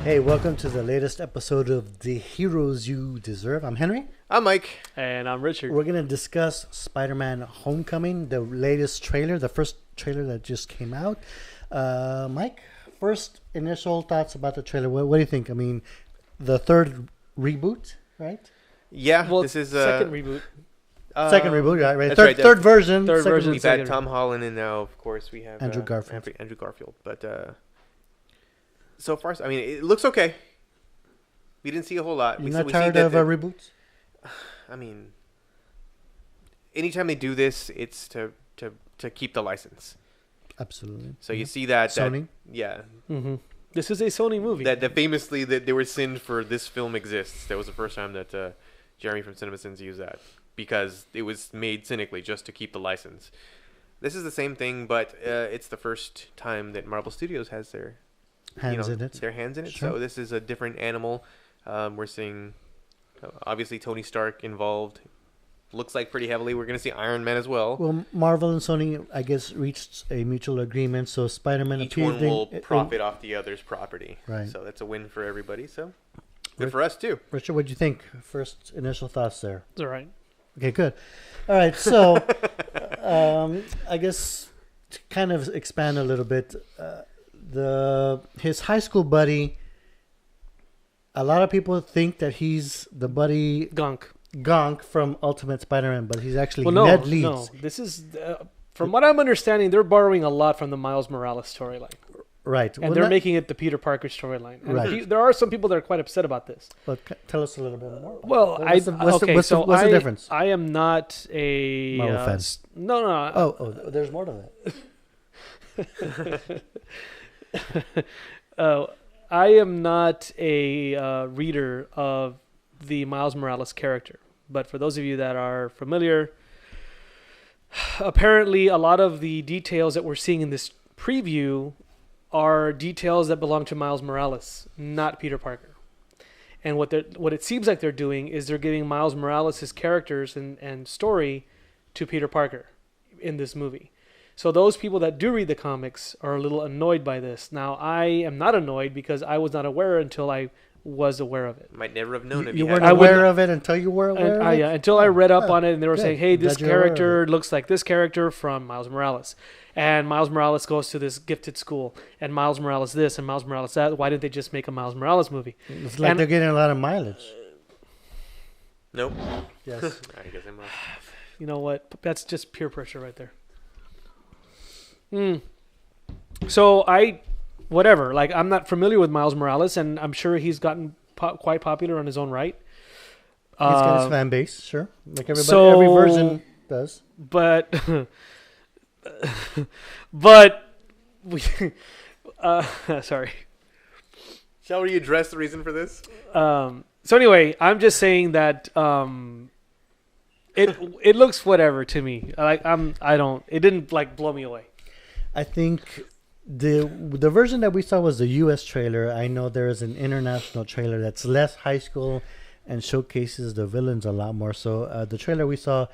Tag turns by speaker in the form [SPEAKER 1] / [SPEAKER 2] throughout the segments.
[SPEAKER 1] Hey, welcome to the latest episode of The Heroes You Deserve. I'm Henry.
[SPEAKER 2] I'm Mike.
[SPEAKER 3] And I'm Richard.
[SPEAKER 1] We're going to discuss Spider-Man Homecoming, the latest trailer, the first trailer that just came out. Mike, first initial thoughts about the trailer. What do you think? I mean, the third reboot, right?
[SPEAKER 2] Yeah,
[SPEAKER 3] Well,
[SPEAKER 2] this is
[SPEAKER 3] second reboot.
[SPEAKER 1] Second reboot, right?
[SPEAKER 2] That's right.
[SPEAKER 1] Third version.
[SPEAKER 3] Third
[SPEAKER 1] second
[SPEAKER 3] version.
[SPEAKER 2] We've
[SPEAKER 3] Second
[SPEAKER 2] had Tom Holland, and now, of course, we have
[SPEAKER 1] Andrew Garfield.
[SPEAKER 2] Andrew Garfield. But so far, I mean, it looks okay. We didn't see a whole lot.
[SPEAKER 1] You're not tired of reboots?
[SPEAKER 2] I mean, anytime they do this, it's to keep the license.
[SPEAKER 1] Absolutely.
[SPEAKER 2] So you see that
[SPEAKER 1] Sony?
[SPEAKER 2] Yeah.
[SPEAKER 3] Mm-hmm. This is a Sony movie.
[SPEAKER 2] That famously that they were sinned for this film exists. That was the first time that Jeremy from CinemaSins used that, because it was made cynically just to keep the license. This is the same thing, but it's the first time that Marvel Studios has their hands in it.
[SPEAKER 1] Sure.
[SPEAKER 2] So this is a different animal. We're seeing obviously Tony Stark involved. Looks like pretty heavily. We're going to see Iron Man as well.
[SPEAKER 1] Well, Marvel and Sony, I guess, reached a mutual agreement. So Spider-Man
[SPEAKER 2] Each one will profit off the other's property.
[SPEAKER 1] Right.
[SPEAKER 2] So that's a win for everybody. So good for us too.
[SPEAKER 1] Richard, what do you think? First initial thoughts there.
[SPEAKER 3] It's all right.
[SPEAKER 1] Okay, good. All right, so I guess to kind of expand a little bit, his high school buddy. A lot of people think that he's the buddy Gonk from Ultimate Spider-Man, but he's actually Ned Leeds.
[SPEAKER 3] No, this is from what I'm understanding, they're borrowing a lot from the Miles Morales storyline.
[SPEAKER 1] Right,
[SPEAKER 3] And they're making it the Peter Parker storyline. And
[SPEAKER 1] right.
[SPEAKER 3] There are some people that are quite upset about this.
[SPEAKER 1] But tell us a little bit more.
[SPEAKER 3] Well,
[SPEAKER 1] what's the difference?
[SPEAKER 3] I am not a
[SPEAKER 1] Marvel fan.
[SPEAKER 3] No.
[SPEAKER 1] Oh, there's more to
[SPEAKER 3] that. I am not a reader of the Miles Morales character. But for those of you that are familiar, apparently a lot of the details that we're seeing in this preview are details that belong to Miles Morales, not Peter Parker. And what it seems like they're doing is they're giving Miles Morales his characters and story to Peter Parker in this movie. So those people that do read the comics are a little annoyed by this. Now, I am not annoyed because I was not aware until I was aware of it.
[SPEAKER 2] Might never have known it.
[SPEAKER 1] You weren't aware of it until you were aware of it?
[SPEAKER 3] Yeah, until I read up on it and they were
[SPEAKER 1] good.
[SPEAKER 3] saying, hey, this
[SPEAKER 1] Glad you're aware of
[SPEAKER 3] character
[SPEAKER 1] it.
[SPEAKER 3] looks like this character from Miles Morales. And Miles Morales goes to this gifted school. And Miles Morales this and Miles Morales that. Why didn't they just make a Miles Morales movie?
[SPEAKER 1] It's like they're getting a lot of mileage.
[SPEAKER 2] Nope.
[SPEAKER 1] Yes.
[SPEAKER 2] I guess I must.
[SPEAKER 3] You know what? That's just peer pressure right there. So whatever. Like, I'm not familiar with Miles Morales, and I'm sure he's gotten quite popular on his own right.
[SPEAKER 1] He's got his fan base, sure. Like every version does.
[SPEAKER 3] But we sorry.
[SPEAKER 2] Shall we address the reason for this?
[SPEAKER 3] So anyway, I'm just saying that it looks whatever to me. It didn't like blow me away.
[SPEAKER 1] I think the version that we saw was the U.S. trailer. I know there is an international trailer that's less high school and showcases the villains a lot more. So the trailer we saw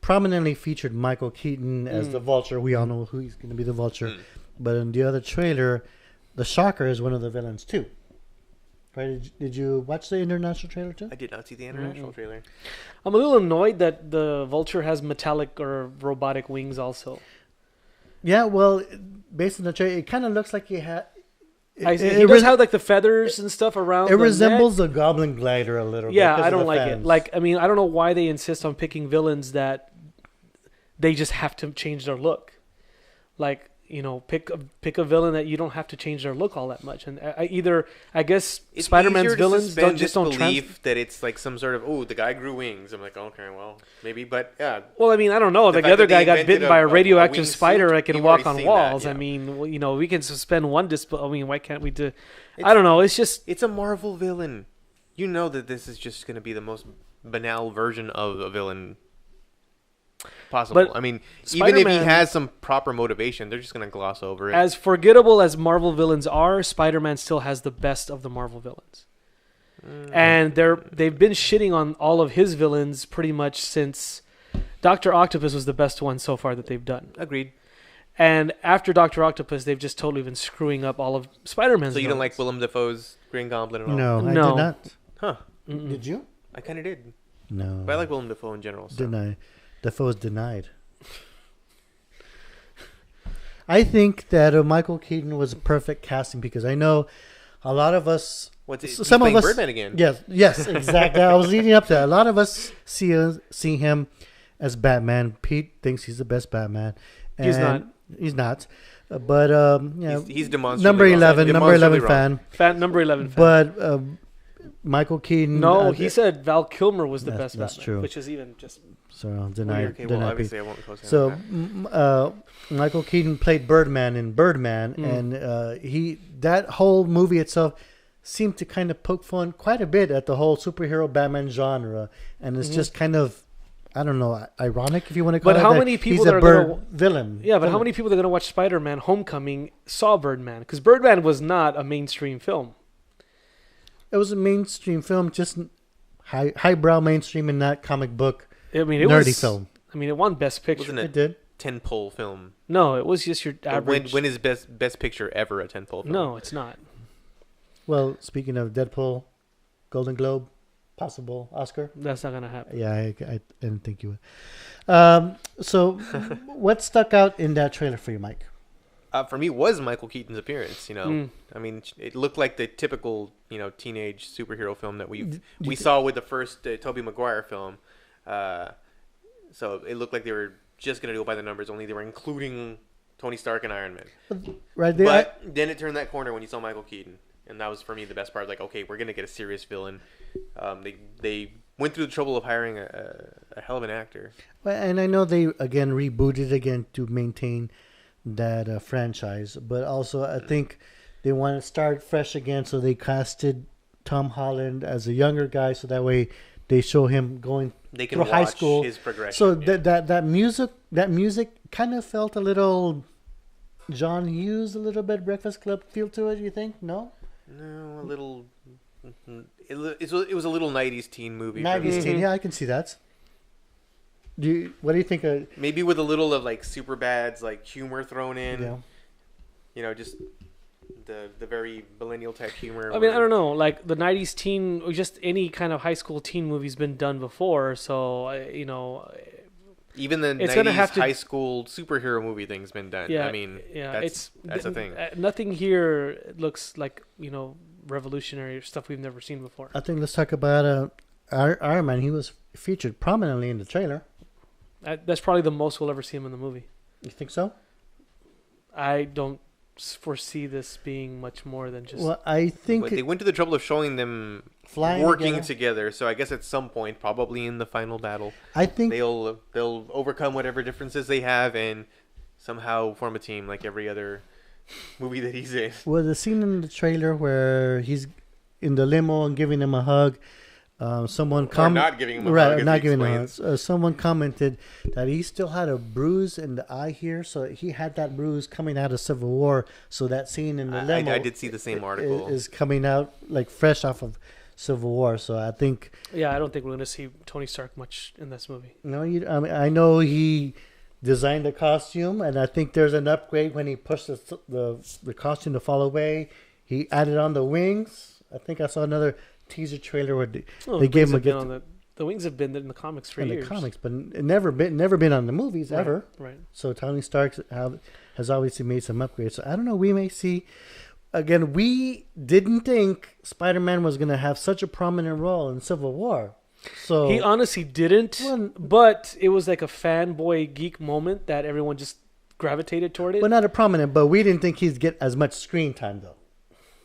[SPEAKER 1] prominently featured Michael Keaton as the Vulture. We all know who he's going to be the Vulture. But in the other trailer, the Shocker is one of the villains too. Right? Did you watch the international trailer too?
[SPEAKER 2] I did not see the international trailer.
[SPEAKER 3] I'm a little annoyed that the Vulture has metallic or robotic wings also.
[SPEAKER 1] Yeah, well, based on the trailer, it kind of looks like he had.
[SPEAKER 3] He does have like the feathers and stuff around.
[SPEAKER 1] It resembles a Goblin Glider a little bit.
[SPEAKER 3] Yeah, I don't like it. Like, I mean, I don't know why they insist on picking villains that they just have to change their look. Like, you know, pick a villain that you don't have to change their look all that much. And I guess
[SPEAKER 2] It's
[SPEAKER 3] Spider-Man's villains don't
[SPEAKER 2] believe that it's like some sort of the guy grew wings. I'm like, okay, well, maybe, but yeah.
[SPEAKER 3] Well, I mean, I don't know. Like the other guy got bitten by a radioactive spider that can walk on walls. I mean, well, you know, we can suspend one disbelief. I mean, why can't we do? I don't know. It's
[SPEAKER 2] a Marvel villain. You know that this is just going to be the most banal version of a villain possible. But I mean, Spider-Man, even if he has some proper motivation, they're just going to gloss over it.
[SPEAKER 3] As forgettable as Marvel villains are, Spider-Man still has the best of the Marvel villains. And they've been shitting on all of his villains pretty much since Dr. Octopus was the best one so far that they've done.
[SPEAKER 2] Agreed.
[SPEAKER 3] And after Dr. Octopus, they've just totally been screwing up all of Spider-Man's
[SPEAKER 2] So you don't like
[SPEAKER 3] villains.
[SPEAKER 2] Willem Dafoe's Green Goblin at all?
[SPEAKER 1] No, I
[SPEAKER 3] No.
[SPEAKER 1] did not.
[SPEAKER 2] Huh.
[SPEAKER 3] Mm-mm.
[SPEAKER 1] Did you?
[SPEAKER 2] I kind of did.
[SPEAKER 1] No.
[SPEAKER 2] But I like Willem Dafoe in general. So.
[SPEAKER 1] Denied. Defoe's denied. I think that Michael Keaton was a perfect casting because I know a lot of us.
[SPEAKER 2] What's it?
[SPEAKER 1] So
[SPEAKER 2] He's
[SPEAKER 1] some of
[SPEAKER 2] playing
[SPEAKER 1] us-
[SPEAKER 2] Birdman again.
[SPEAKER 1] Yes, exactly. I was leading up to that. A lot of us see him as Batman. Pete thinks he's the best Batman.
[SPEAKER 3] He's
[SPEAKER 1] and
[SPEAKER 3] not.
[SPEAKER 1] He's not. But yeah,
[SPEAKER 2] He's demonstrably
[SPEAKER 1] number
[SPEAKER 2] wrong.
[SPEAKER 1] 11, number 11
[SPEAKER 2] Demonstrably
[SPEAKER 1] fan.
[SPEAKER 3] Number 11 fan.
[SPEAKER 1] But Michael Keaton.
[SPEAKER 3] No, he said Val Kilmer was the
[SPEAKER 1] That's-
[SPEAKER 3] best
[SPEAKER 1] that's
[SPEAKER 3] Batman,
[SPEAKER 1] true.
[SPEAKER 3] which is even just
[SPEAKER 1] So denied.
[SPEAKER 2] Okay, well,
[SPEAKER 1] denied
[SPEAKER 2] obviously I won't close
[SPEAKER 1] So
[SPEAKER 2] that.
[SPEAKER 1] Michael Keaton played Birdman in Birdman, and that whole movie itself seemed to kind of poke fun quite a bit at the whole superhero Batman genre, and it's just kind of, I don't know, ironic if you want to call
[SPEAKER 3] But
[SPEAKER 1] it.
[SPEAKER 3] how
[SPEAKER 1] that
[SPEAKER 3] many people
[SPEAKER 1] he's
[SPEAKER 3] that
[SPEAKER 1] a
[SPEAKER 3] are
[SPEAKER 1] bird
[SPEAKER 3] gonna-
[SPEAKER 1] villain?
[SPEAKER 3] Yeah, but how
[SPEAKER 1] Villain.
[SPEAKER 3] many people that are going to watch Spider-Man Homecoming saw Birdman? Because Birdman was not a mainstream film.
[SPEAKER 1] It was a mainstream film, just highbrow mainstream, and not comic book
[SPEAKER 3] I mean, it
[SPEAKER 1] nerdy
[SPEAKER 3] was.
[SPEAKER 1] film.
[SPEAKER 3] I mean, it won Best Picture.
[SPEAKER 2] Wasn't
[SPEAKER 1] It
[SPEAKER 2] it
[SPEAKER 1] did.
[SPEAKER 2] 10-pole film?
[SPEAKER 3] No, it was just your
[SPEAKER 2] When
[SPEAKER 3] average.
[SPEAKER 2] when is best picture ever a 10-pole film?
[SPEAKER 3] No, it's not.
[SPEAKER 1] Well, speaking of Deadpool, Golden Globe, possible Oscar.
[SPEAKER 3] That's not going to happen.
[SPEAKER 1] Yeah, I didn't think you would. So, what stuck out in that trailer for you, Mike?
[SPEAKER 2] For me, was Michael Keaton's appearance. You know,
[SPEAKER 3] Mm.
[SPEAKER 2] I mean, it looked like the typical teenage superhero film that we saw with the first Tobey Maguire film. So it looked like they were just gonna go by the numbers. Only they were including Tony Stark and Iron Man.
[SPEAKER 1] Right there.
[SPEAKER 2] But then it turned that corner when you saw Michael Keaton, and that was for me the best part. Like, okay, we're gonna get a serious villain. They went through the trouble of hiring a hell of an actor.
[SPEAKER 1] And I know they again rebooted again to maintain that franchise, but also I think they want to start fresh again, so they casted Tom Holland as a younger guy, so that way they show him going
[SPEAKER 2] They can
[SPEAKER 1] through
[SPEAKER 2] watch
[SPEAKER 1] high school.
[SPEAKER 2] his progression.
[SPEAKER 1] So
[SPEAKER 2] yeah.
[SPEAKER 1] that music kind of felt a little John Hughes, a little bit Breakfast Club feel to it. You think? No,
[SPEAKER 2] No, a little. It was a little '90s teen movie. for
[SPEAKER 1] 90s
[SPEAKER 2] me.
[SPEAKER 1] teen. Yeah, I can see that. What do you think?
[SPEAKER 2] Maybe with a little of like Superbad's like humor thrown in.
[SPEAKER 1] Yeah.
[SPEAKER 2] You know, just the very millennial type humor.
[SPEAKER 3] I mean, I don't know. Like the '90s teen, or just any kind of high school teen movie's been done before. So
[SPEAKER 2] Even the
[SPEAKER 3] It's
[SPEAKER 2] 90s
[SPEAKER 3] gonna have to-
[SPEAKER 2] high school superhero movie thing's been done.
[SPEAKER 3] yeah,
[SPEAKER 2] I mean,
[SPEAKER 3] yeah,
[SPEAKER 2] that's a thing.
[SPEAKER 3] Nothing here looks like revolutionary or stuff we've never seen before.
[SPEAKER 1] I think let's talk about Iron Man. He was featured prominently in the trailer.
[SPEAKER 3] That's probably the most we'll ever see him in the movie.
[SPEAKER 1] You think so?
[SPEAKER 3] I don't foresee this being much more than just.
[SPEAKER 1] Well, I think
[SPEAKER 2] But they went to the trouble of showing them
[SPEAKER 1] flying
[SPEAKER 2] working
[SPEAKER 1] together.
[SPEAKER 2] together. So I guess at some point, probably in the final battle,
[SPEAKER 1] I think
[SPEAKER 2] they'll overcome whatever differences they have and somehow form a team like every other movie that he's in.
[SPEAKER 1] well, the scene in the trailer where he's in the limo and giving him a hug. Someone
[SPEAKER 2] Or not giving him a
[SPEAKER 1] right,
[SPEAKER 2] hug, as
[SPEAKER 1] not
[SPEAKER 2] he
[SPEAKER 1] giving him a hug.
[SPEAKER 2] explains.
[SPEAKER 1] Someone commented that he still had a bruise in the eye here, so he had that bruise coming out of Civil War. So that scene in the limo,
[SPEAKER 2] I did see the same article.
[SPEAKER 1] is coming out like fresh off of Civil War. So I think
[SPEAKER 3] Yeah, I don't think we're going to see Tony Stark much in this movie.
[SPEAKER 1] no, I mean, I know he designed the costume, and I think there's an upgrade when he pushed the costume to fall away. He added on the wings. I think I saw another teaser trailer where
[SPEAKER 3] Oh,
[SPEAKER 1] they
[SPEAKER 3] the
[SPEAKER 1] gave
[SPEAKER 3] wings
[SPEAKER 1] him a
[SPEAKER 3] have been
[SPEAKER 1] gift
[SPEAKER 3] on the wings have been in the comics for
[SPEAKER 1] in
[SPEAKER 3] years.
[SPEAKER 1] the comics, but it never been on the movies
[SPEAKER 3] Right,
[SPEAKER 1] ever.
[SPEAKER 3] Right.
[SPEAKER 1] So Tony Stark has obviously made some upgrades. So I don't know. We may see. Again, we didn't think Spider-Man was going to have such a prominent role in Civil War. So
[SPEAKER 3] He honestly didn't,
[SPEAKER 1] Well,
[SPEAKER 3] but it was like a fanboy geek moment that everyone just gravitated toward it.
[SPEAKER 1] well, not a prominent, but we didn't think he'd get as much screen time though.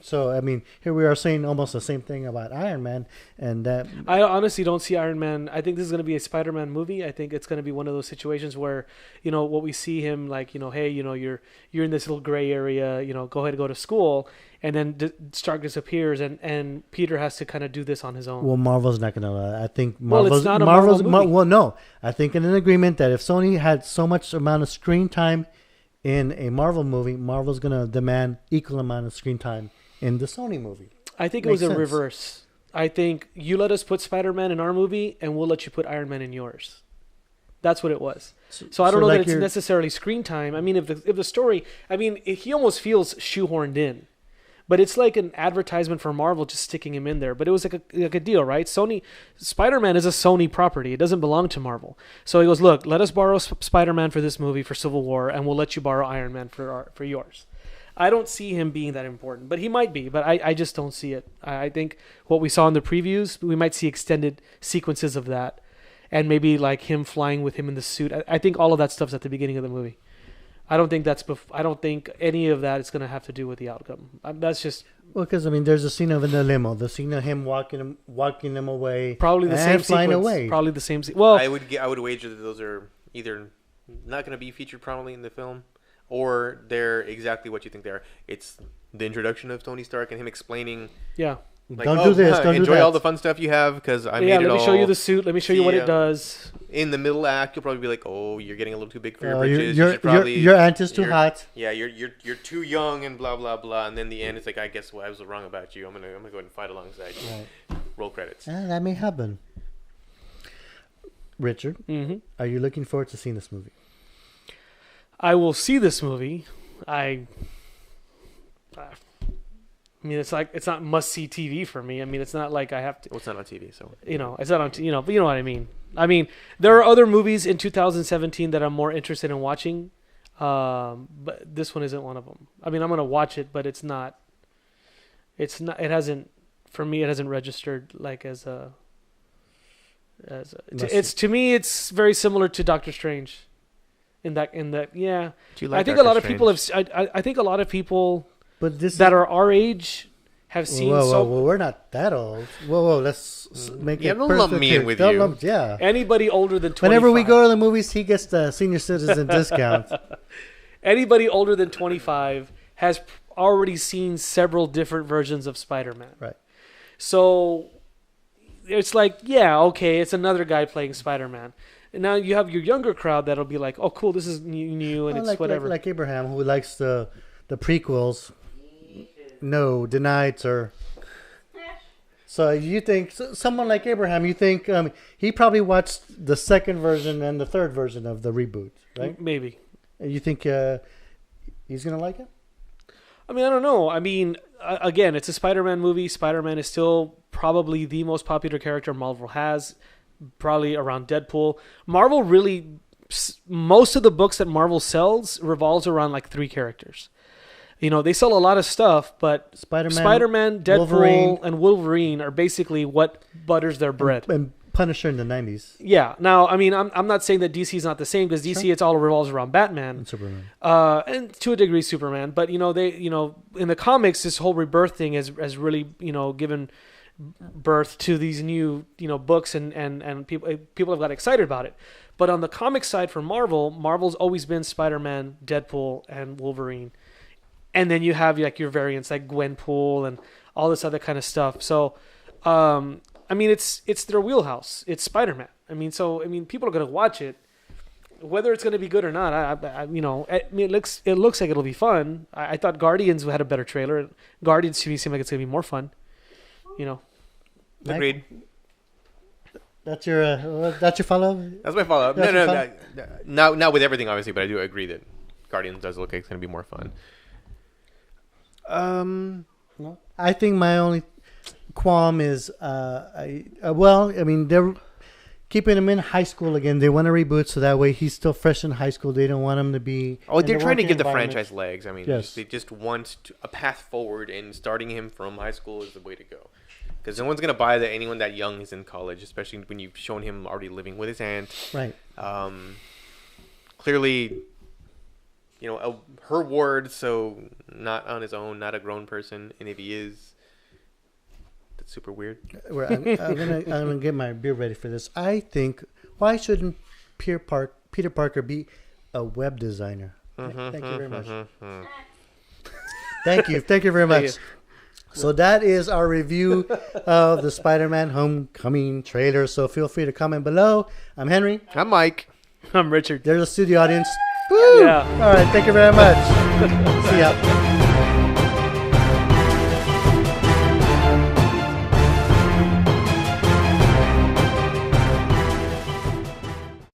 [SPEAKER 1] So I mean, here we are saying almost the same thing about Iron Man, and that
[SPEAKER 3] I honestly don't see Iron Man. I think this is going to be a Spider-Man movie. I think it's going to be one of those situations where, what we see him like, hey, you're in this little gray area, go ahead and go to school, and then Stark disappears, and Peter has to kind of do this on his own.
[SPEAKER 1] well, Marvel's not going to. I think
[SPEAKER 3] Well, it's
[SPEAKER 1] Marvel's
[SPEAKER 3] not a Marvel movie.
[SPEAKER 1] well, no. I think in an agreement that if Sony had so much amount of screen time in a Marvel movie, Marvel's going to demand equal amount of screen time in the Sony movie.
[SPEAKER 3] I think
[SPEAKER 1] Makes
[SPEAKER 3] it was
[SPEAKER 1] sense.
[SPEAKER 3] a reverse. I think you let us put Spider-Man in our movie, and we'll let you put Iron Man in yours. That's what it was. So I don't
[SPEAKER 1] so
[SPEAKER 3] know
[SPEAKER 1] like
[SPEAKER 3] that it's
[SPEAKER 1] you're-
[SPEAKER 3] necessarily screen time. I mean, if the story, I mean, he almost feels shoehorned in, but it's like an advertisement for Marvel just sticking him in there. But it was like a deal, right? Spider-Man is a Sony property. It doesn't belong to Marvel. So he goes, look, let us borrow Spider-Man for this movie for Civil War, and we'll let you borrow Iron Man for yours. I don't see him being that important, but he might be. But I just don't see it. I think what we saw in the previews, we might see extended sequences of that, and maybe like him flying with him in the suit. I think all of that stuff's at the beginning of the movie. I don't think I don't think any of that is going to have to do with the outcome. That's just
[SPEAKER 1] Well, because I mean, there's a scene of in the limo, the scene of him walking him away,
[SPEAKER 3] probably the same
[SPEAKER 1] and flying
[SPEAKER 3] sequence.
[SPEAKER 1] away.
[SPEAKER 3] Probably the same. Well,
[SPEAKER 2] I would wager that those are either not going to be featured prominently in the film, or they're exactly what you think they are. It's the introduction of Tony Stark and him explaining,
[SPEAKER 3] yeah.
[SPEAKER 2] like,
[SPEAKER 1] Don't do this. Don't do
[SPEAKER 2] enjoy
[SPEAKER 1] that.
[SPEAKER 2] all the fun stuff you have because I made
[SPEAKER 3] Yeah,
[SPEAKER 2] it all.
[SPEAKER 3] let me show you the suit. Let me show you what
[SPEAKER 2] Yeah.
[SPEAKER 3] it does.
[SPEAKER 2] In the middle act, you'll probably be like, "Oh, you're getting a little too big for your
[SPEAKER 1] Oh,
[SPEAKER 2] britches.
[SPEAKER 1] your
[SPEAKER 2] You should probably,
[SPEAKER 1] your aunt is too
[SPEAKER 2] you're-
[SPEAKER 1] hot.
[SPEAKER 2] Yeah, you're too young and blah blah blah." And then the end, it's like, "I guess what I was wrong about you. I'm gonna go ahead and fight alongside you."
[SPEAKER 1] Right.
[SPEAKER 2] Roll credits.
[SPEAKER 1] That may happen. Richard,
[SPEAKER 3] Hmm.
[SPEAKER 1] are you looking forward to seeing this movie?
[SPEAKER 3] I will see this movie. I mean, it's not must see TV for me. I mean, it's not like I have to.
[SPEAKER 2] Well, it's not on TV, so
[SPEAKER 3] It's not on. But you know what I mean. I mean, there are other movies in 2017 that I'm more interested in watching, but this one isn't one of them. I mean, I'm gonna watch it, but it's not. It's not. It hasn't. For me, it hasn't registered like as a. It's to me, it's very similar to Doctor Strange. In that, yeah.
[SPEAKER 2] do you like
[SPEAKER 3] I think
[SPEAKER 2] Doctor
[SPEAKER 3] a lot of
[SPEAKER 2] Strange?
[SPEAKER 3] people have. I think a lot of people
[SPEAKER 1] But this
[SPEAKER 3] that are our age have seen
[SPEAKER 1] whoa, we're not that old. Whoa, let's make
[SPEAKER 2] Yeah,
[SPEAKER 1] it
[SPEAKER 2] don't lump
[SPEAKER 1] perfect
[SPEAKER 2] me
[SPEAKER 1] here.
[SPEAKER 2] in with
[SPEAKER 1] Don't
[SPEAKER 2] you.
[SPEAKER 1] lump- yeah.
[SPEAKER 3] anybody older than 25.
[SPEAKER 1] Whenever we go to the movies, he gets the senior citizen discount.
[SPEAKER 3] Anybody older than 25 has already seen several different versions of Spider-Man.
[SPEAKER 1] Right.
[SPEAKER 3] So it's like, yeah, okay, it's another guy playing Spider-Man. And now you have your younger crowd that'll be like, oh, cool, this is new and
[SPEAKER 1] Well,
[SPEAKER 3] it's
[SPEAKER 1] like,
[SPEAKER 3] whatever.
[SPEAKER 1] like Abraham, who likes the prequels. No, denied, sir. So you think someone like Abraham? You think he probably watched the second version and the third version of the reboot, right?
[SPEAKER 3] Maybe.
[SPEAKER 1] And you think he's gonna like it?
[SPEAKER 3] I mean, I don't know. I mean, again, it's a Spider-Man movie. Spider-Man is still probably the most popular character Marvel has, probably around Deadpool. Marvel really, most of the books that Marvel sells revolves around like 3 characters. They sell a lot of stuff, but Spider-Man, Deadpool,
[SPEAKER 1] Wolverine.
[SPEAKER 3] and Wolverine are basically what butters their bread.
[SPEAKER 1] And Punisher in the 90s.
[SPEAKER 3] Yeah. Now, I mean, I'm not saying that DC is not the same because DC it's all revolves around Batman.
[SPEAKER 1] And Superman.
[SPEAKER 3] And to a degree Superman, but they in the comics this whole rebirth thing has really given birth to these new books and people have got excited about it. But on the comic side for Marvel's always been Spider-Man, Deadpool, and Wolverine, and then you have like your variants like Gwenpool and all this other kind of stuff. So I mean it's their wheelhouse. It's Spider-Man. I mean people are gonna watch it. Whether it's going to be good or not, I it looks like it'll be fun. I thought Guardians had a better trailer. Guardians to me seem like it's going to be more fun.
[SPEAKER 2] Agreed.
[SPEAKER 1] That's your follow.
[SPEAKER 2] That's my follow-up.
[SPEAKER 1] That's your
[SPEAKER 2] No, not with everything, obviously, but I do agree that Guardians does look like it's going to be more fun.
[SPEAKER 1] No. I think my only qualm is, they're keeping him in high school again. They want to reboot so that way he's still fresh in high school. They don't want him to be.
[SPEAKER 2] Oh,
[SPEAKER 1] in
[SPEAKER 2] they're trying to
[SPEAKER 1] working
[SPEAKER 2] give the
[SPEAKER 1] environment.
[SPEAKER 2] franchise legs. I mean,
[SPEAKER 1] Yes.
[SPEAKER 2] they just want a path forward, and starting him from high school is the way to go. Because no one's going to buy that anyone that young is in college, especially when you've shown him already living with his aunt.
[SPEAKER 1] Right.
[SPEAKER 2] Clearly, her ward, so not on his own, not a grown person. And if he is, that's super weird.
[SPEAKER 1] I'm gonna get my beer ready for this. I think why shouldn't Peter Parker be a web designer? Thank you very much. Thank you very much. So that is our review of the Spider-Man Homecoming trailer. So feel free to comment below. I'm Henry.
[SPEAKER 2] I'm Mike.
[SPEAKER 3] I'm Richard.
[SPEAKER 1] There's a studio audience. Woo!
[SPEAKER 3] Yeah.
[SPEAKER 1] All right. Thank you very much. See ya.